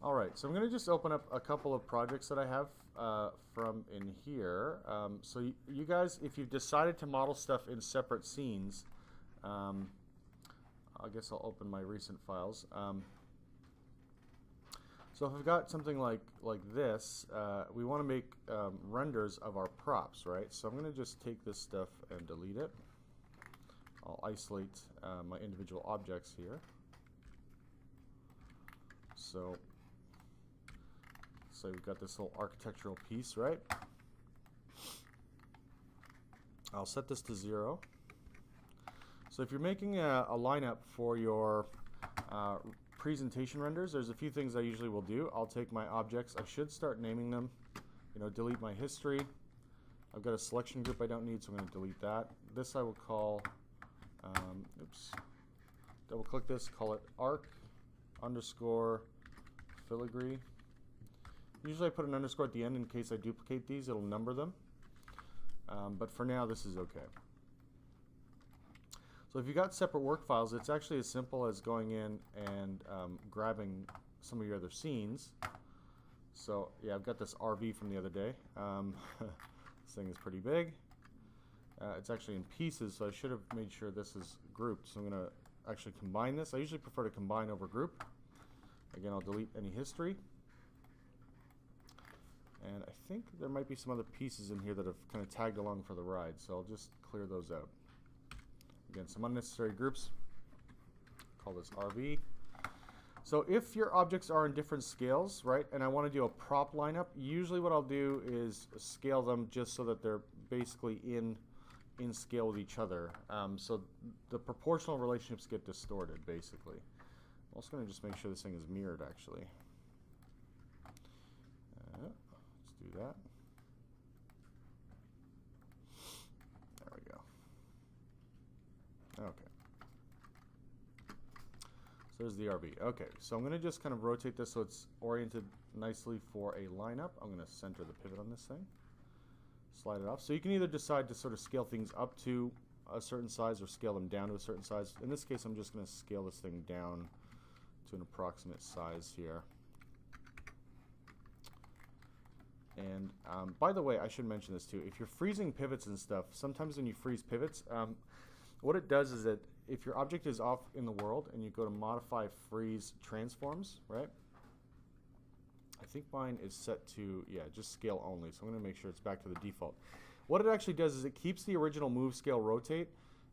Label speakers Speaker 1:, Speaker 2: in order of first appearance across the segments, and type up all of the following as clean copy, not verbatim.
Speaker 1: Alright, so I'm going to just open up a couple of projects that I have from in here. So you guys, if you've decided to model stuff in separate scenes, I guess I'll open my recent files. So if I've got something like this, we want to make renders of our props, right? So I'm going to just take this stuff and delete it. I'll isolate my individual objects here. So we've got this little architectural piece, right? I'll set this to 0. So if you're making a lineup for your presentation renders, there's a few things I usually will do. I'll take my objects. I should start naming them. Delete my history. I've got a selection group I don't need, so I'm going to delete that. This I will call, double click this, call it arc underscore filigree. Usually I put an underscore at the end in case I duplicate these. It'll number them. But for now, this is okay. So if you've got separate work files, it's actually as simple as going in and grabbing some of your other scenes. So yeah, I've got this RV from the other day. This thing is pretty big. It's actually in pieces, so I should have made sure this is grouped. So I'm going to actually combine this. I usually prefer to combine over group. Again, I'll delete any history. And I think there might be some other pieces in here that have kind of tagged along for the ride, so I'll just clear those out. Again, some unnecessary groups. Call this RV. So if your objects are in different scales, right, and I want to do a prop lineup, usually what I'll do is scale them just so that they're basically in scale with each other. So the proportional relationships get distorted, basically. I'm also going to just make sure this thing is mirrored, actually. Let's do that. There we go. Okay. So there's the RV. Okay, so I'm going to just kind of rotate this so it's oriented nicely for a lineup. I'm going to center the pivot on this thing. Slide it off. So you can either decide to sort of scale things up to a certain size or scale them down to a certain size. In this case, I'm just going to scale this thing down to an approximate size here. And by the way, I should mention this too. If you're freezing pivots and stuff, sometimes when you freeze pivots, what it does is that if your object is off in the world and you go to modify freeze transforms, right? I think mine is set to, yeah, just scale only. So I'm going to make sure it's back to the default. What it actually does is it keeps the original move scale rotate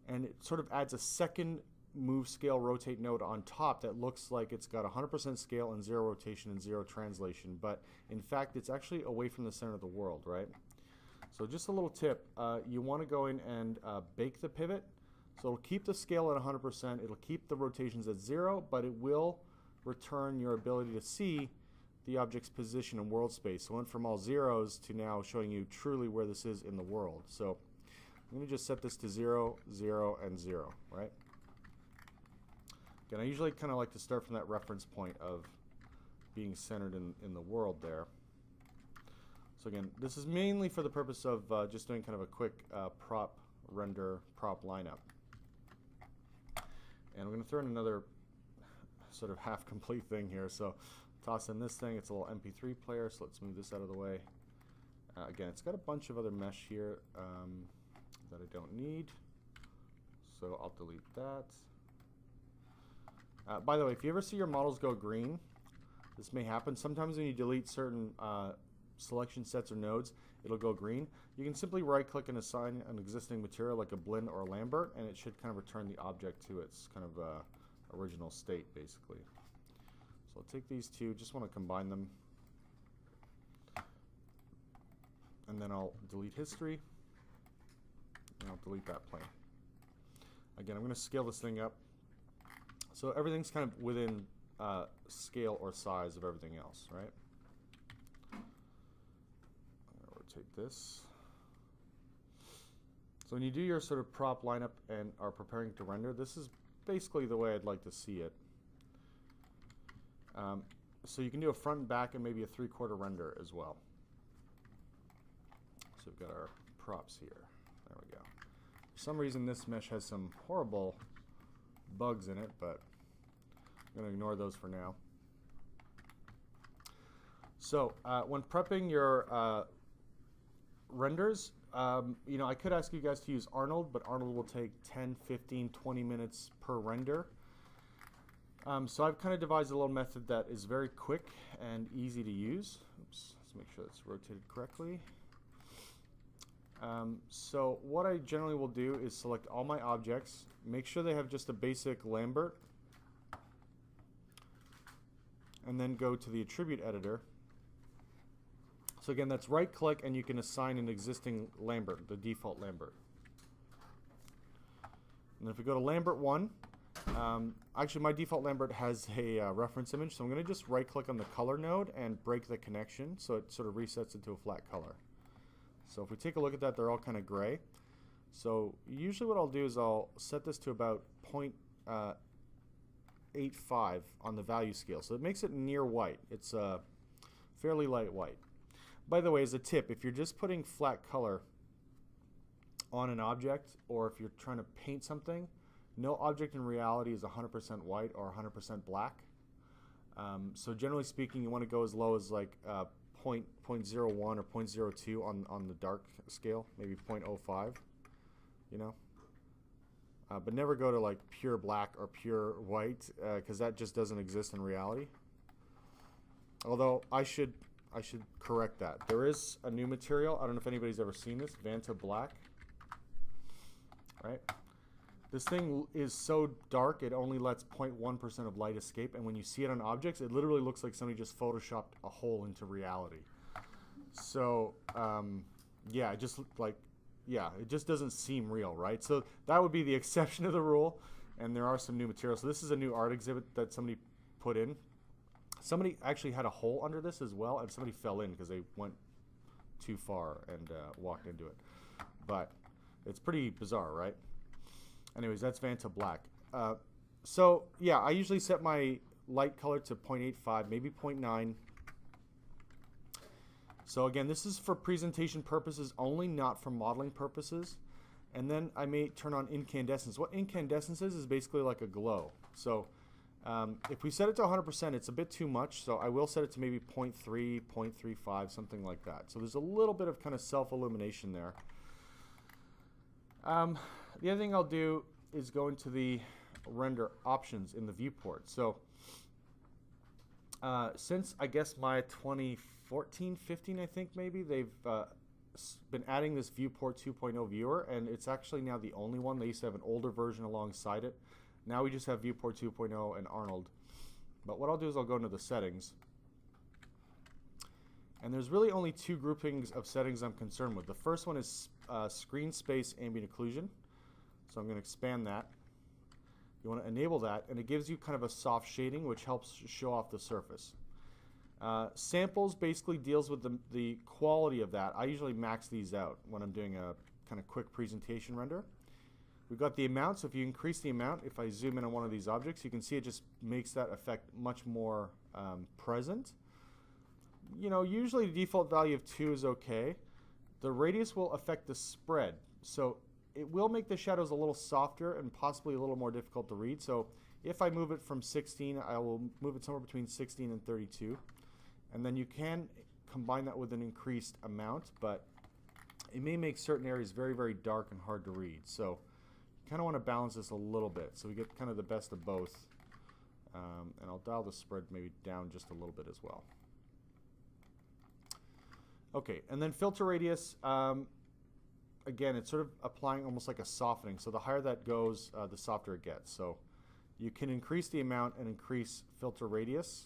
Speaker 1: and it sort of adds a second move scale rotate node on top that looks like it's got 100% scale and 0 rotation and 0 translation, but in fact it's actually away from the center of the world, right? So just a little tip, you want to go in and bake the pivot. So it'll keep the scale at 100%, it'll keep the rotations at 0, but it will return your ability to see the object's position in world space. So it went from all zeros to now showing you truly where this is in the world. So I'm going to just set this to 0, 0, and 0, right? Again, I usually kind of like to start from that reference point of being centered in the world there. So again, this is mainly for the purpose of just doing kind of a quick prop render, prop lineup. And I'm going to throw in another sort of half-complete thing here. So toss in this thing. It's a little MP3 player, so let's move this out of the way. Again, it's got a bunch of other mesh here that I don't need. So I'll delete that. By the way, if you ever see your models go green, this may happen. Sometimes when you delete certain selection sets or nodes, it'll go green. You can simply right-click and assign an existing material like a blend or a Lambert, and it should kind of return the object to its kind of original state, basically. So I'll take these two, just want to combine them. And then I'll delete history, and I'll delete that plane. Again, I'm going to scale this thing up. So everything's kind of within scale or size of everything else, right? I'm going to rotate this. So when you do your sort of prop lineup and are preparing to render, this is basically the way I'd like to see it. So you can do a front and back and maybe a 3/4 render as well. So we've got our props here. There we go. For some reason this mesh has some horrible bugs in it, but I'm going to ignore those for now. So when prepping your renders, you know, I could ask you guys to use Arnold, but Arnold will take 10, 15, 20 minutes per render. So I've kind of devised a little method that is very quick and easy to use. Oops, let's make sure that's rotated correctly. So what I generally will do is select all my objects, make sure they have just a basic Lambert, and then go to the attribute editor. So again, that's right click and you can assign an existing Lambert, the default Lambert. And if we go to Lambert 1, actually my default Lambert has a reference image, so I'm going to just right click on the color node and break the connection so it sort of resets into a flat color. So if we take a look at that, they're all kind of gray. So usually what I'll do is I'll set this to about 0.85 on the value scale. So it makes it near white. It's fairly light white. By the way, as a tip, if you're just putting flat color on an object, or if you're trying to paint something, no object in reality is 100% white or 100% black. So generally speaking, you want to go as low as like 0.01 or 0.02 on the dark scale, maybe 0.05, you know. But never go to like pure black or pure white, because that just doesn't exist in reality. Although I should correct that. There is a new material. I don't know if anybody's ever seen this, Vantablack. Right? This thing is so dark it only lets 0.1% of light escape, and when you see it on objects, it literally looks like somebody just photoshopped a hole into reality. So yeah, it just doesn't seem real, right? So that would be the exception to the rule, and there are some new materials. So this is a new art exhibit that somebody put in. Somebody actually had a hole under this as well, and somebody fell in because they went too far and walked into it. But it's pretty bizarre, right? Anyways, that's Vantablack. So yeah, I usually set my light color to 0.85, maybe 0.9. So again, this is for presentation purposes only, not for modeling purposes. And then I may turn on incandescence. What incandescence is basically like a glow. So if we set it to 100%, it's a bit too much, so I will set it to maybe 0.3, 0.35, something like that. So there's a little bit of kind of self-illumination there. The other thing I'll do is go into the render options in the viewport. So since I guess my 2014, 15, I think maybe, they've been adding this Viewport 2.0 viewer, and it's actually now the only one. They used to have an older version alongside it. Now we just have Viewport 2.0 and Arnold. But what I'll do is I'll go into the settings. And there's really only two groupings of settings I'm concerned with. The first one is screen space ambient occlusion. So I'm going to expand that. You want to enable that, and it gives you kind of a soft shading, which helps show off the surface. Samples basically deals with the quality of that. I usually max these out when I'm doing a kind of quick presentation render. We've got the amount, so if you increase the amount, if I zoom in on one of these objects, you can see it just makes that effect much more present. You know, usually the default value of 2 is okay. The radius will affect the spread, so it will make the shadows a little softer and possibly a little more difficult to read. So if I move it from 16, I will move it somewhere between 16 and 32. And then you can combine that with an increased amount, but it may make certain areas very, very dark and hard to read. So kind of want to balance this a little bit so we get kind of the best of both. And I'll dial the spread maybe down just a little bit as well. Okay, and then filter radius. Again, it's sort of applying almost like a softening. So the higher that goes, the softer it gets. So you can increase the amount and increase filter radius,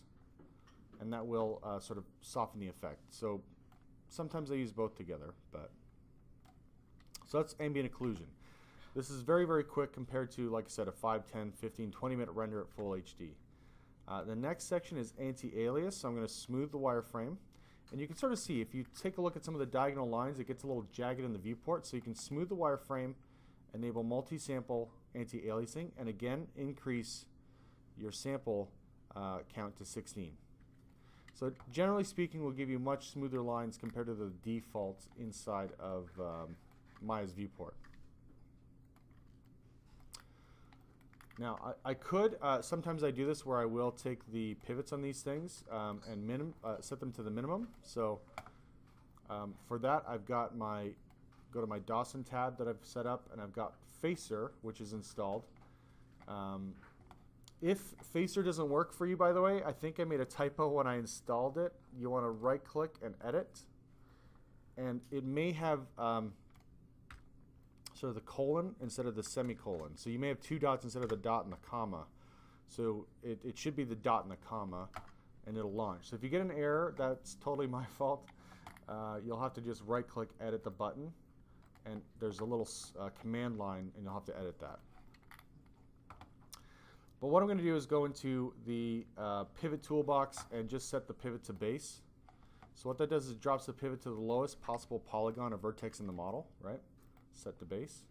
Speaker 1: and that will sort of soften the effect. So sometimes I use both together, but so that's ambient occlusion. This is very, very quick compared to, like I said, a 5, 10, 15, 20-minute render at full HD. The next section is anti-alias, so I'm going to smooth the wireframe. And you can sort of see, if you take a look at some of the diagonal lines, it gets a little jagged in the viewport, so you can smooth the wireframe, enable multi-sample anti-aliasing, and again, increase your sample count to 16. So generally speaking, will give you much smoother lines compared to the default inside of Maya's viewport. Now, I could, sometimes I do this where I will take the pivots on these things and set them to the minimum. So for that, I've got my, go to my Dawson tab that I've set up, and I've got Facer, which is installed. If Facer doesn't work for you, by the way, I think I made a typo when I installed it. You want to right-click and edit. And it may have sort of the colon instead of the semicolon. So you may have two dots instead of the dot and the comma. So it should be the dot and the comma, and it'll launch. So if you get an error, that's totally my fault. You'll have to just right-click, edit the button, and there's a little command line, and you'll have to edit that. But what I'm going to do is go into the pivot toolbox and just set the pivot to base. So what that does is it drops the pivot to the lowest possible polygon or vertex in the model, right? Set to base.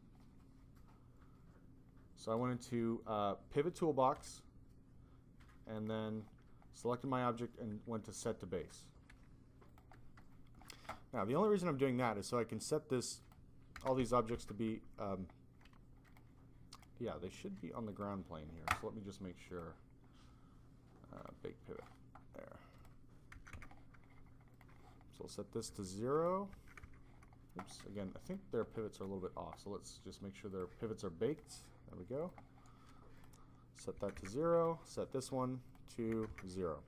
Speaker 1: So I went into pivot toolbox and then selected my object and went to set to base. Now the only reason I'm doing that is so I can set all these objects to be, yeah, they should be on the ground plane here. So let me just make sure. Big pivot there. So I'll set this to 0. Oops, again, I think their pivots are a little bit off, so let's just make sure their pivots are baked. There we go. Set that to 0, set this one to 0.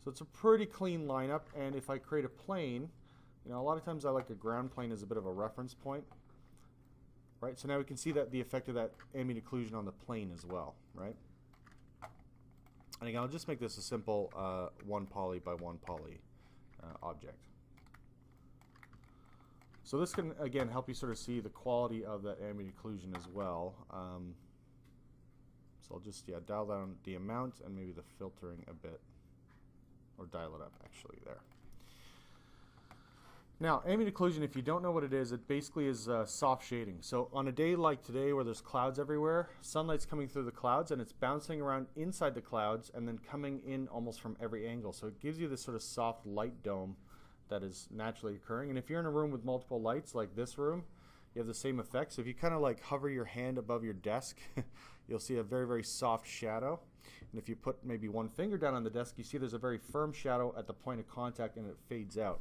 Speaker 1: So it's a pretty clean lineup, and if I create a plane, you know, a lot of times I like a ground plane as a bit of a reference point. Right, so now we can see that the effect of that ambient occlusion on the plane as well, right? And again, I'll just make this a simple 1 poly by 1 poly object. So this can, again, help you sort of see the quality of that ambient occlusion as well. So I'll just, dial down the amount and maybe the filtering a bit, or dial it up, actually, there. Now, ambient occlusion, if you don't know what it is, it basically is soft shading. So on a day like today where there's clouds everywhere, sunlight's coming through the clouds and it's bouncing around inside the clouds and then coming in almost from every angle. So it gives you this sort of soft light dome that is naturally occurring. And if you're in a room with multiple lights, like this room, you have the same effect. So if you kind of like hover your hand above your desk, you'll see a very, very soft shadow. And if you put maybe one finger down on the desk, you see there's a very firm shadow at the point of contact and it fades out.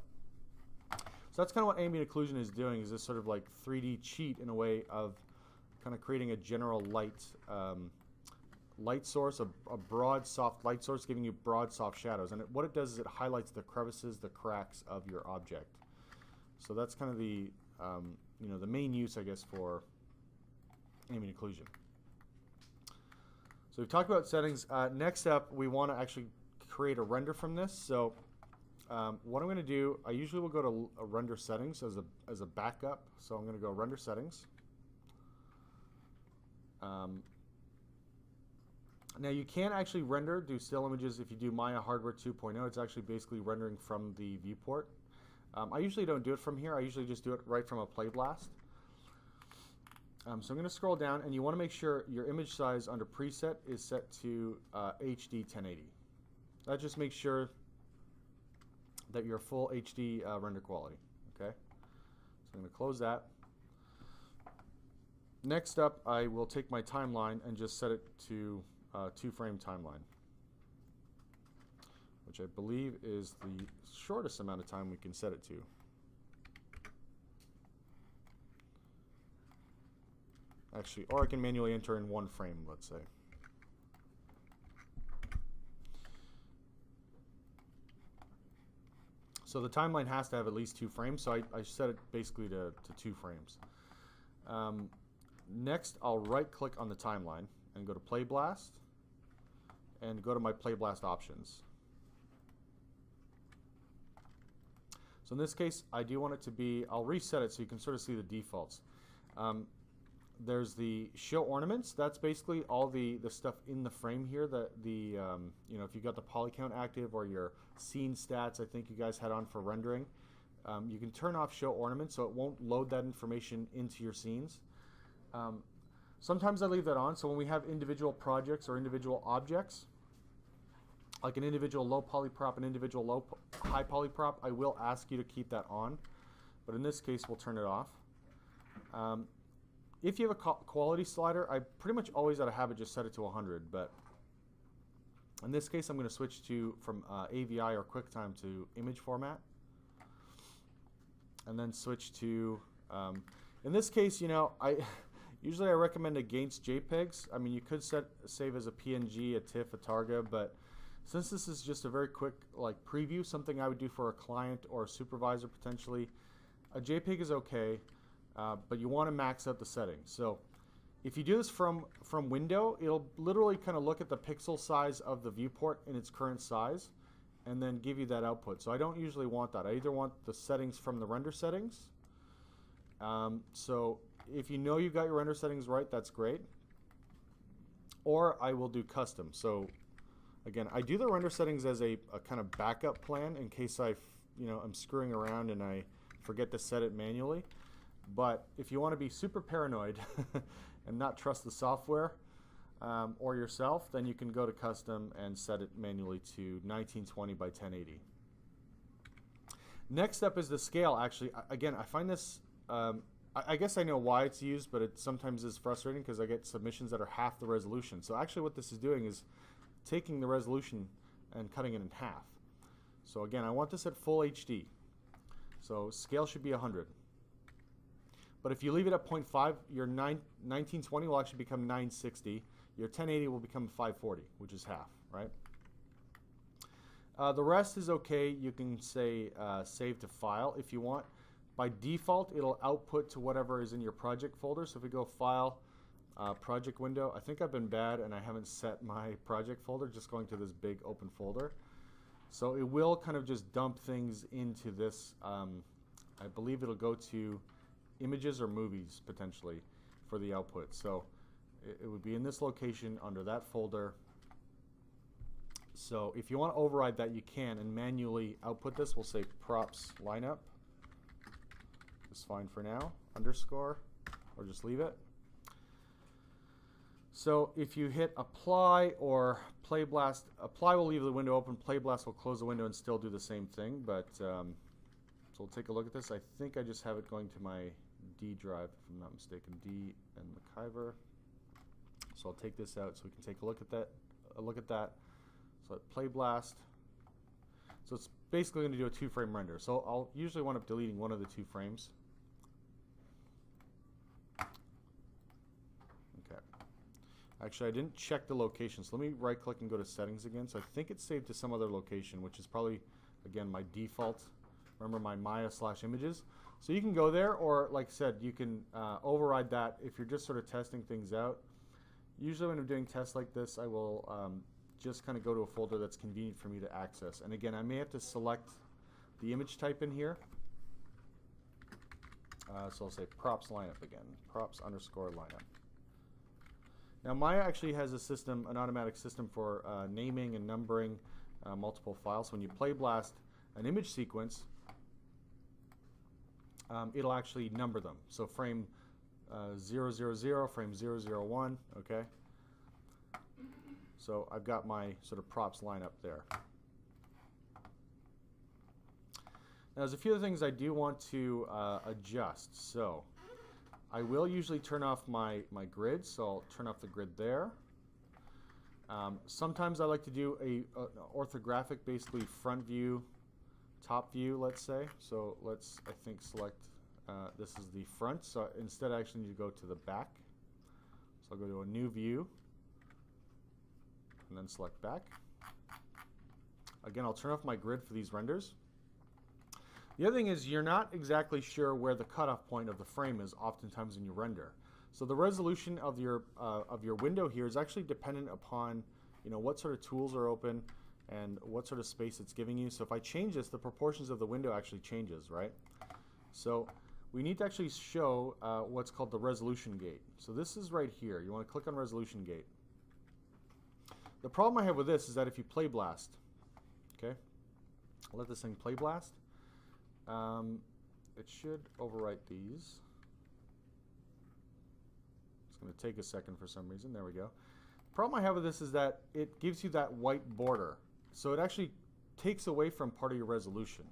Speaker 1: So that's kind of what ambient occlusion is doing, is this sort of like 3D cheat in a way of kind of creating a general light source, a broad soft light source, giving you broad soft shadows. And what it does is it highlights the crevices, the cracks of your object. So that's kind of the you know, the main use, I guess, for ambient occlusion. So we've talked about settings. Next up, we want to actually create a render from this. So what I'm going to do, I usually will go to render settings as a backup. So I'm going to go render settings. Now you can actually do still images if you do Maya Hardware 2.0. It's actually basically rendering from the viewport. I usually don't do it from here. I usually just do it right from a PlayBlast. So I'm going to scroll down, and you want to make sure your image size under preset is set to HD 1080. That just makes sure that you're full HD render quality. Okay, so I'm going to close that. Next up, I will take my timeline and just set it to 2-frame timeline, which I believe is the shortest amount of time we can set it to. Actually, or I can manually enter in 1 frame, let's say. So the timeline has to have at least 2 frames, so I set it basically to 2 frames. Next, I'll right-click on the timeline and go to PlayBlast and go to my PlayBlast options. So in this case, I do want it to be, I'll reset it so you can sort of see the defaults. There's the show ornaments. That's basically all the stuff in the frame here. You know, if you got the poly count active or your scene stats, I think you guys had on for rendering. You can turn off show ornaments so it won't load that information into your scenes. Sometimes I leave that on, so when we have individual projects or individual objects, like an individual low polyprop, an individual high polyprop, I will ask you to keep that on. But in this case, we'll turn it off. if you have a quality slider, I pretty much always out of habit just set it to 100, but in this case I'm going to switch to from AVI or QuickTime to image format, and then switch to, in this case, you know, usually I recommend against JPEGs. I mean, you could save as a PNG, a TIFF, a Targa, but since this is just a very quick like preview, something I would do for a client or a supervisor potentially, a JPEG is okay, but you want to max out the settings. So if you do this from window, it'll literally kind of look at the pixel size of the viewport in its current size and then give you that output. So I don't usually want that. I either want the settings from the render settings. So if you know you've got your render settings right, that's great. Or I will do custom. So again, I do the render settings as a kind of backup plan in case I'm screwing around and I forget to set it manually. But if you want to be super paranoid and not trust the software or yourself, then you can go to custom and set it manually to 1920 by 1080. Next up is the scale. Actually, again, I find this, I guess I know why it's used, but it sometimes is frustrating because I get submissions that are half the resolution. So actually what this is doing is taking the resolution and cutting it in half. So again, I want this at full HD. So scale should be 100. But if you leave it at 0.5, your 1920 will actually become 960. Your 1080 will become 540, which is half, right? The rest is okay. You can say save to file if you want. By default, it'll output to whatever is in your project folder. So if we go file, project window, I think I've been bad and I haven't set my project folder, just going to this big open folder. So it will kind of just dump things into this. I believe it'll go to images or movies potentially for the output. So it would be in this location under that folder. So if you want to override that, you can and manually output this. We'll say props lineup. It's fine for now. Underscore, or just leave it. So if you hit apply or play blast, apply will leave the window open, play blast will close the window and still do the same thing. But so we'll take a look at this. I think I just have it going to my D drive, if I'm not mistaken, D and McIver. So I'll take this out so we can take a look at that. So at play blast. So it's basically going to do a 2-frame render. So I'll usually wind up deleting one of the 2 frames. Okay. Actually, I didn't check the location. So let me right click and go to settings again. So I think it's saved to some other location, which is probably, again, my default. Remember my Maya/images. So you can go there, or like I said, you can override that if you're just sort of testing things out. Usually when I'm doing tests like this, I will just kind of go to a folder that's convenient for me to access. And again, I may have to select the image type in here. So I'll say props lineup again, props underscore lineup. Now Maya actually has a system, an automatic system for naming and numbering multiple files. When you play blast an image sequence, it'll actually number them. So frame 000, frame 001, okay? So I've got my sort of props lineup there. Now there's a few other things I do want to adjust. So I will usually turn off my grid, so I'll turn off the grid there. Sometimes I like to do an orthographic, basically front view, top view, let's say. So let's, I think, select, this is the front, so instead I actually need to go to the back. So I'll go to a new view, and then select back. Again, I'll turn off my grid for these renders. The other thing is you're not exactly sure where the cutoff point of the frame is oftentimes when you render. So the resolution of your window here is actually dependent upon, you know, what sort of tools are open and what sort of space it's giving you. So if I change this, the proportions of the window actually changes, right? So we need to actually show what's called the resolution gate. So this is right here. You want to click on resolution gate. The problem I have with this is that if you play blast, okay, I'll let this thing play blast. It should overwrite these. It's going to take a second for some reason. There we go. The problem I have with this is that it gives you that white border. So it actually takes away from part of your resolution.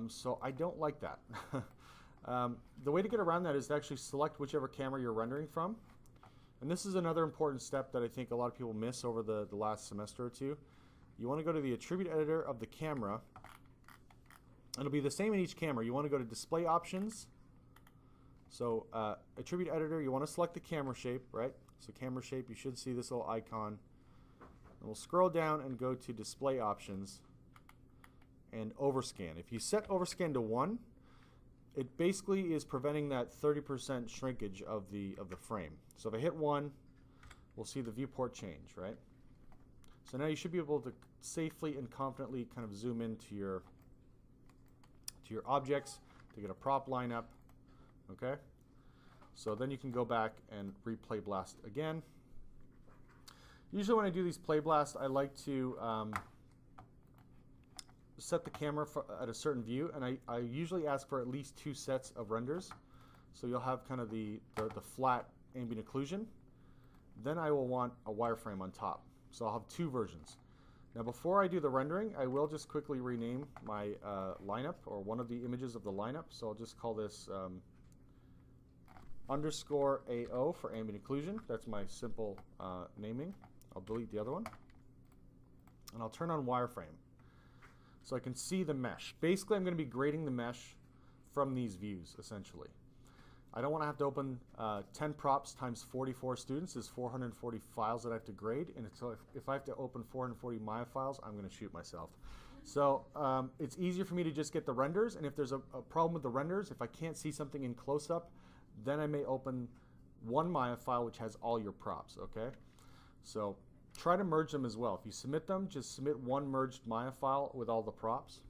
Speaker 1: So I don't like that. The way to get around that is to actually select whichever camera you're rendering from. And this is another important step that I think a lot of people miss over the last semester or two. You want to go to the attribute editor of the camera. It'll be the same in each camera. You want to go to display options. So attribute editor, you want to select the camera shape, right? So camera shape, you should see this little icon. And we'll scroll down and go to display options and overscan. If you set overscan to 1, it basically is preventing that 30% shrinkage of the frame. So if I hit 1, we'll see the viewport change, right? So now you should be able to safely and confidently kind of zoom into your objects to get a prop lineup, okay? So then you can go back and replay blast again. Usually when I do these play blasts, I like to set the camera at a certain view, and I usually ask for at least 2 sets of renders. So you'll have kind of the flat ambient occlusion. Then I will want a wireframe on top. So I'll have 2 versions. Now before I do the rendering, I will just quickly rename my lineup, or one of the images of the lineup. So I'll just call this underscore AO for ambient occlusion. That's my simple naming. I'll delete the other one. And I'll turn on wireframe, so I can see the mesh. Basically, I'm going to be grading the mesh from these views, essentially. I don't want to have to open 10 props times 44 students. There's 440 files that I have to grade, and so if I have to open 440 Maya files, I'm going to shoot myself. So it's easier for me to just get the renders, and if there's a problem with the renders, if I can't see something in close-up, then I may open one Maya file which has all your props, okay? So try to merge them as well. If you submit them, just submit one merged Maya file with all the props.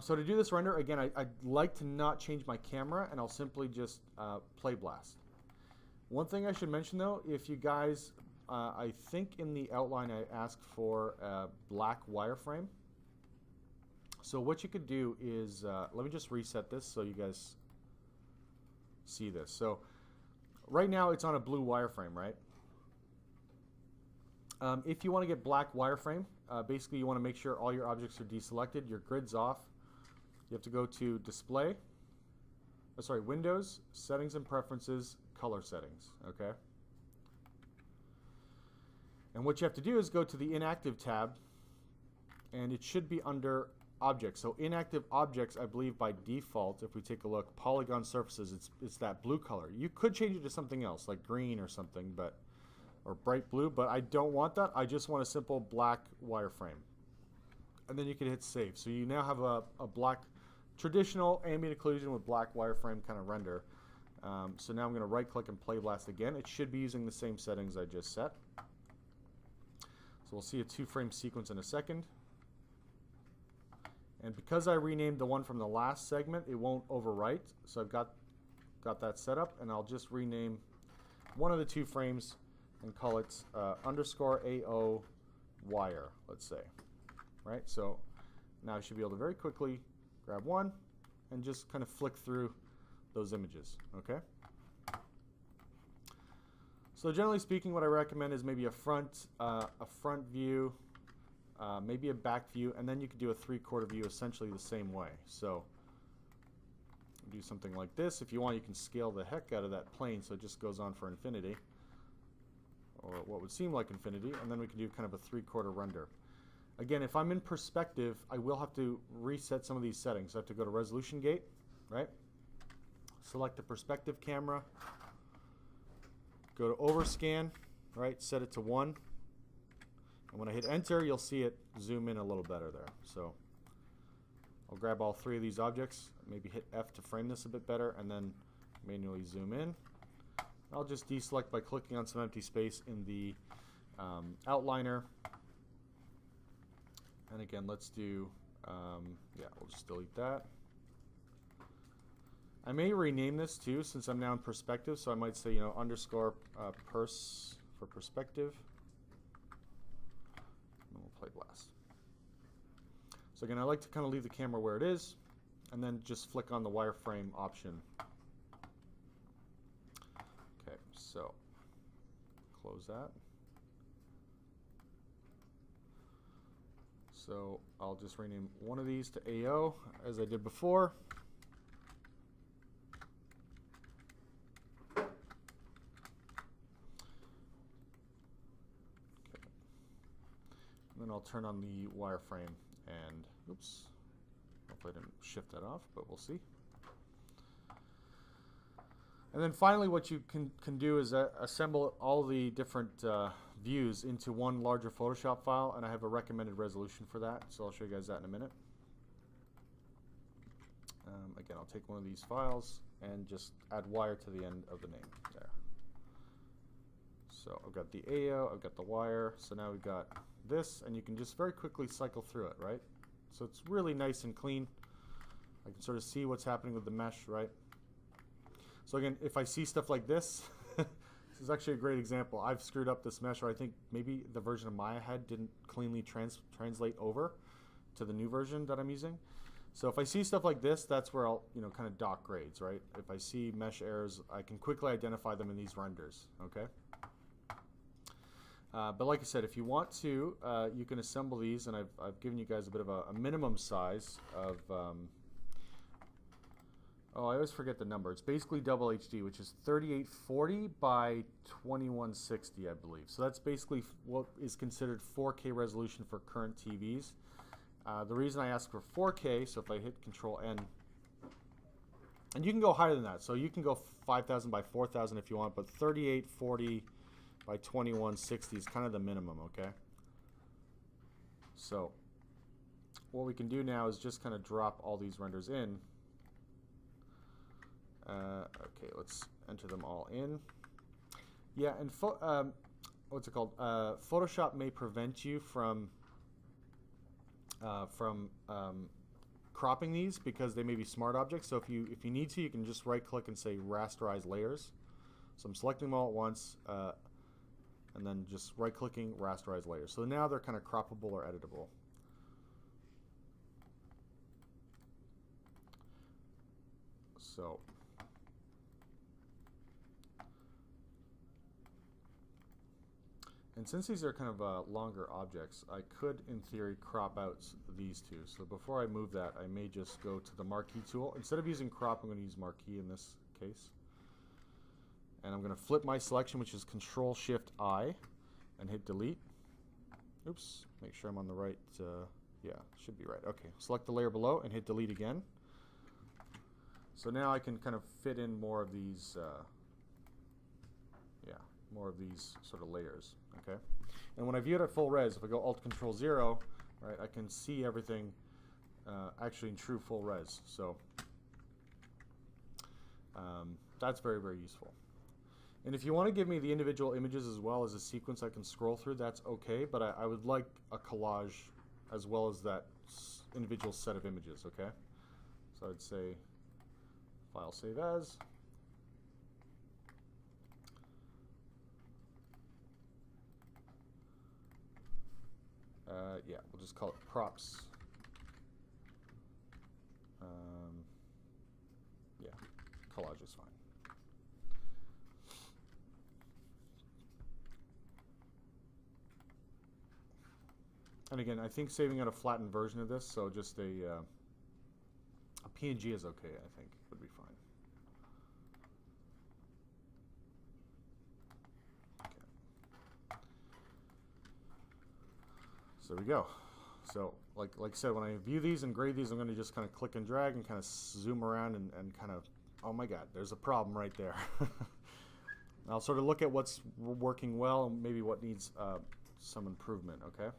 Speaker 1: So to do this render, again, I'd like to not change my camera, and I'll simply just play blast. One thing I should mention though, if you guys, I think in the outline I asked for a black wireframe. So what you could do is, let me just reset this so you guys see this. So right now it's on a blue wireframe, right? If you want to get black wireframe, basically you want to make sure all your objects are deselected, your grid's off. You have to go to Display, Windows, Settings and Preferences, Color Settings, okay? And what you have to do is go to the Inactive tab, and it should be under Objects. So Inactive Objects, I believe by default, if we take a look, Polygon Surfaces, it's that blue color. You could change it to something else, like green or something, or bright blue, but I don't want that. I just want a simple black wireframe. And then you can hit Save. So you now have a black, traditional ambient occlusion with black wireframe kind of render. So now I'm going to right click and play blast again. It should be using the same settings I just set. So we'll see a 2-frame sequence in a second. And because I renamed the one from the last segment, it won't overwrite. So I've got that set up, and I'll just rename one of the 2 frames and call it underscore AO wire, let's say. Right? So now I should be able to very quickly grab one and just kind of flick through those images, okay? So generally speaking, what I recommend is maybe a front view, maybe a back view, and then you could do a 3/4 view essentially the same way. So do something like this. If you want, you can scale the heck out of that plane so it just goes on for infinity, or what would seem like infinity, and then we can do kind of a 3/4 render. Again, if I'm in perspective, I will have to reset some of these settings. I have to go to resolution gate, right? Select the perspective camera, go to overscan, right? Set it to 1. And when I hit enter, you'll see it zoom in a little better there. So I'll grab all 3 of these objects, maybe hit F to frame this a bit better, and then manually zoom in. I'll just deselect by clicking on some empty space in the outliner. And again, let's do, yeah, we'll just delete that. I may rename this too, since I'm now in perspective, so I might say, underscore pers for perspective. And we'll play blast. So again, I like to kind of leave the camera where it is, and then just flick on the wireframe option. Okay, so close that. So I'll just rename one of these to AO, as I did before. turn on the wireframe and, oops, hopefully I didn't shift that off, but we'll see. And then finally what you can do is assemble all the different views into one larger Photoshop file, and I have a recommended resolution for that, so I'll show you guys that in a minute. Again, I'll take one of these files and just add wire to the end of the name there. So I've got the AO, I've got the wire, so now we've got this, and you can just very quickly cycle through it, right? So it's really nice and clean. I can sort of see what's happening with the mesh, right? So again, if I see stuff like this, this is actually a great example. I've screwed up this mesh, or I think maybe the version of Maya had didn't cleanly translate over to the new version that I'm using. So if I see stuff like this, that's where I'll, you know, kind of dock grades, right? If I see mesh errors, I can quickly identify them in these renders, okay? But like I said, if you want to, you can assemble these, and I've given you guys a bit of a minimum size of, oh, I always forget the number. It's basically double HD, which is 3840 by 2160, I believe. So that's basically what is considered 4K resolution for current TVs. The reason I ask for 4K, so if I hit Control N, and you can go higher than that. So you can go 5000 by 4000 if you want, but 3840 by 2160 is kind of the minimum, okay? So what we can do now is just kind of drop all these renders in. Okay, let's enter them all in. Yeah, and what's it called? Photoshop may prevent you from cropping these because they may be smart objects. So if you need to, you can just right-click and say Rasterize Layers. So I'm selecting them all at once, and then just right-clicking Rasterize Layers. So now they're kind of croppable or editable. So and since these are kind of longer objects, I could, in theory, crop out these two. So before I move that, I may just go to the marquee tool. Instead of using crop, I'm going to use marquee in this case. And I'm going to flip my selection, which is Control-Shift-I, and hit Delete. Oops, make sure I'm on the right, yeah, should be right. Okay, select the layer below and hit Delete again. So now I can kind of fit in more of these, yeah, more of these sort of layers, okay? And when I view it at full res, if I go Alt-Control-0, right, I can see everything actually in true full res. So that's very, very useful. And if you want to give me the individual images as well as a sequence I can scroll through, that's okay, but I would like a collage as well as that individual set of images, okay? So I'd say File, Save As. Yeah, we'll just call it props. Yeah, collage is fine. And again, I think saving out a flattened version of this, so just a PNG is okay, I think, would be fine. Okay. So there we go. So like I said, when I view these and grade these, I'm going to just kind of click and drag and kind of zoom around and kind of, oh my god, there's a problem right there. I'll sort of look at what's working well and maybe what needs some improvement, okay?